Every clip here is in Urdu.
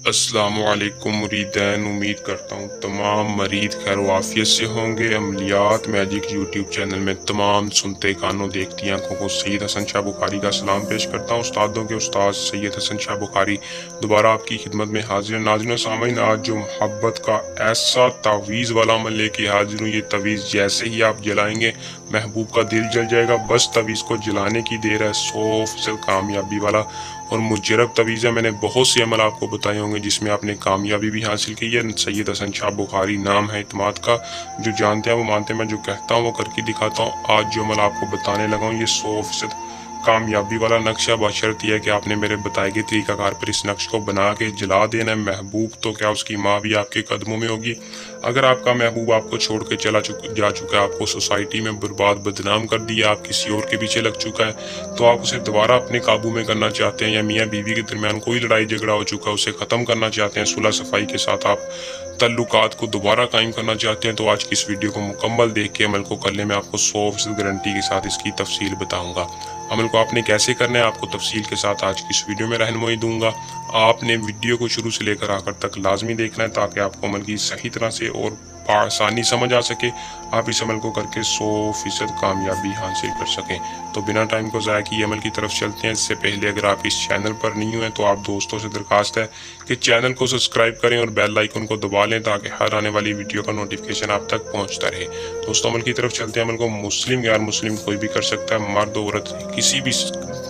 السلام علیکم مریدین، امید کرتا ہوں تمام مریض خیر و عافیت سے ہوں گے۔ عملیات میجک یوٹیوب چینل میں تمام سنتے کانوں دیکھتی آنکھوں کو سید حسن شاہ بخاری کا سلام پیش کرتا ہوں۔ استادوں کے استاد سید حسن شاہ بخاری دوبارہ آپ کی خدمت میں حاضر ہیں۔ ناظرین و سامعین، آج جو محبت کا ایسا تعویذ والا عمل لے کے حاضر ہوں، یہ تعویذ جیسے ہی آپ جلائیں گے محبوب کا دل جل جائے گا۔ بس تعویذ کو جلانے کی دیر ہے، 100% کامیابی والا اور مجرب تعویذ ہے۔ میں نے بہت سے عمل آپ کو بتائے ہوں گے جس میں آپ نے کامیابی بھی حاصل کی ہے۔ سید حسن شاہ بخاری نام ہے اعتماد کا، جو جانتے ہیں وہ مانتے ہیں، میں جو کہتا ہوں وہ کر کے دکھاتا ہوں۔ آج جو عمل آپ کو بتانے لگا ہوں یہ 100% کامیابی والا نقشہ، بشرط یہ ہے کہ آپ نے میرے بتائے گئے طریقہ کار پر اس نقش کو بنا کے جلا دینا ہے۔ محبوب تو کیا اس کی ماں بھی آپ کے قدموں میں ہوگی۔ اگر آپ کا محبوب آپ کو چھوڑ کے جا چکا ہے، آپ کو سوسائٹی میں برباد بدنام کر دیا، آپ کسی اور کے پیچھے لگ چکا ہے، تو آپ اسے دوبارہ اپنے قابو میں کرنا چاہتے ہیں، یا میاں بیوی کے درمیان کوئی لڑائی جھگڑا ہو چکا ہے اسے ختم کرنا چاہتے ہیں، صلح صفائی کے ساتھ آپ تعلقات کو دوبارہ قائم کرنا چاہتے ہیں، تو آج کی اس ویڈیو کو مکمل دیکھ کے عمل کو کر لیں۔ میں آپ کو 100% گارنٹی کے ساتھ اس کی تفصیل بتاؤں گا۔ عمل کو آپ نے کیسے کرنا ہے آپ کو تفصیل کے ساتھ آج کی اس ویڈیو میں رہنمائی دوں گا۔ آپ نے ویڈیو کو شروع سے لے کر آخر تک لازمی دیکھنا ہے تاکہ آپ کو عمل کی صحیح طرح سے اور آسانی سمجھ آ سکے، آپ اس عمل کو کر کے 100% کامیابی حاصل کر سکیں۔ تو بنا ٹائم کو ضائع کیے عمل کی طرف چلتے ہیں۔ اس سے پہلے اگر آپ اس چینل پر نہیں ہوئے تو آپ دوستوں سے درخواست ہے کہ چینل کو سبسکرائب کریں اور بیل آئیکن کو دبا لیں تاکہ ہر آنے والی ویڈیو کا نوٹیفیکیشن آپ تک پہنچتا رہے۔ دوستوں عمل کی طرف چلتے ہیں۔ عمل کو مسلم غیر مسلم کوئی بھی کر سکتا ہے، مرد عورت کسی بھی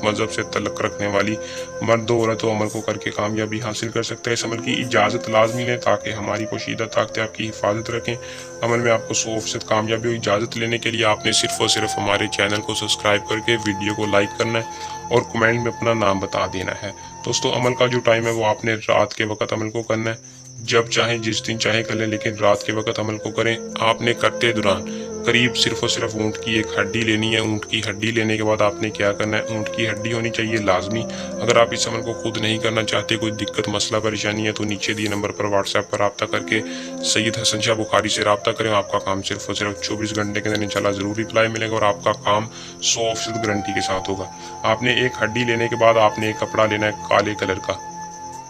مذہب سے تعلق رکھنے والی مرد و عورت و عمل کو کر کے کامیابی حاصل کر سکتا ہے۔ اس عمل کی اجازت لازمی لیں تاکہ ہماری پوشیدہ طاقتیں آپ کی حفاظت رکھیں۔ عمل میں آپ کو 100% کامیابی اور اجازت لینے کے لیے آپ نے صرف اور صرف ہمارے چینل کو سبسکرائب کر کے ویڈیو کو لائک کرنا ہے اور کمنٹ میں اپنا نام بتا دینا ہے۔ دوستو عمل کا جو ٹائم ہے وہ آپ نے رات کے وقت عمل کو کرنا ہے، جب چاہیں جس دن چاہیں کر لیں، لیکن رات کے وقت عمل کو کریں۔ آپ نے کرتے دوران قریب صرف اور صرف اونٹ کی ایک ہڈی لینی ہے۔ اونٹ کی ہڈی لینے کے بعد آپ نے کیا کرنا ہے، اونٹ کی ہڈی ہونی چاہیے لازمی۔ اگر آپ اس عمل کو خود نہیں کرنا چاہتے، کوئی دقت مسئلہ پریشانی ہے، تو نیچے دیے نمبر پر واٹس ایپ پر رابطہ کر کے سید حسن شاہ بخاری سے رابطہ کریں۔ آپ کا کام صرف اور صرف 24 گھنٹے کے اندر انشاءاللہ ضرور رپلائی ملے گا اور آپ کا کام 100% گارنٹی کے ساتھ ہوگا۔ آپ نے ایک ہڈی لینے کے بعد آپ نے ایک کپڑا لینا ہے کالے کلر کا،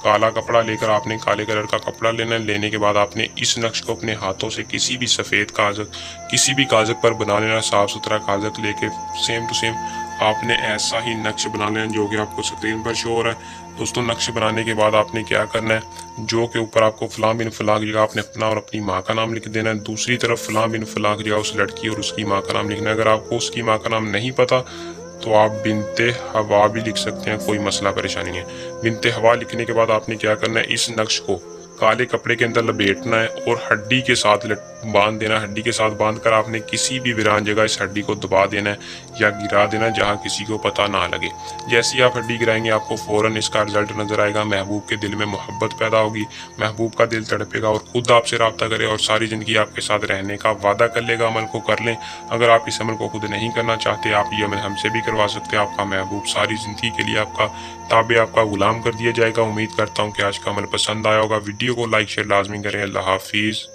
کالا کپڑا لے کر آپ نے کالے کلر کا کپڑا لینا ہے۔ لینے کے بعد آپ نے اس نقش کو اپنے ہاتھوں سے کسی بھی سفید کاغذ پر بنا لینا، صاف ستھرا کاغذ لے کے سیم ٹو سیم آپ نے ایسا ہی نقش بنا لینا جو کہ آپ کو اسکرین پر شو ہو رہا ہے۔ دوستوں نقش بنانے کے بعد آپ نے کیا کرنا ہے، جو کہ اوپر آپ کو فلاں بن فلاں کی جگہ آپ نے اپنا اور اپنی ماں کا نام لکھ دینا ہے، دوسری طرف فلاں بن فلاں کی جگہ اس لڑکی اور اس کی ماں کا نام لکھنا ہے۔ اگر آپ کو اس کی ماں کا نام نہیں پتا تو آپ بنت ہوا بھی لکھ سکتے ہیں، کوئی مسئلہ پریشانی نہیں ہے۔ بنت ہوا لکھنے کے بعد آپ نے کیا کرنا ہے، اس نقش کو کالے کپڑے کے اندر لپیٹنا ہے اور ہڈی کے ساتھ باندھ دینا۔ ہڈی کے ساتھ باندھ کر آپ نے کسی بھی ویران جگہ اس ہڈی کو دبا دینا ہے یا گرا دینا ہے جہاں کسی کو پتہ نہ لگے۔ جیسے ہی آپ ہڈی گرائیں گے آپ کو فوراً اس کا رزلٹ نظر آئے گا، محبوب کے دل میں محبت پیدا ہوگی، محبوب کا دل تڑپے گا اور خود آپ سے رابطہ کرے اور ساری زندگی آپ کے ساتھ رہنے کا وعدہ کر لے گا۔ عمل کو کر لیں۔ اگر آپ اس عمل کو خود نہیں کرنا چاہتے، آپ یہ عمل ہم سے بھی کروا سکتے ہیں۔ آپ کا محبوب ساری زندگی کے لیے آپ کا تابع، آپ کا غلام کر دیا جائے گا۔ امید کرتا ہوں کہ آج کا عمل پسند آیا ہوگا۔ ویڈیو کو لائک شیئر لازمی کریں۔ اللہ حافظ۔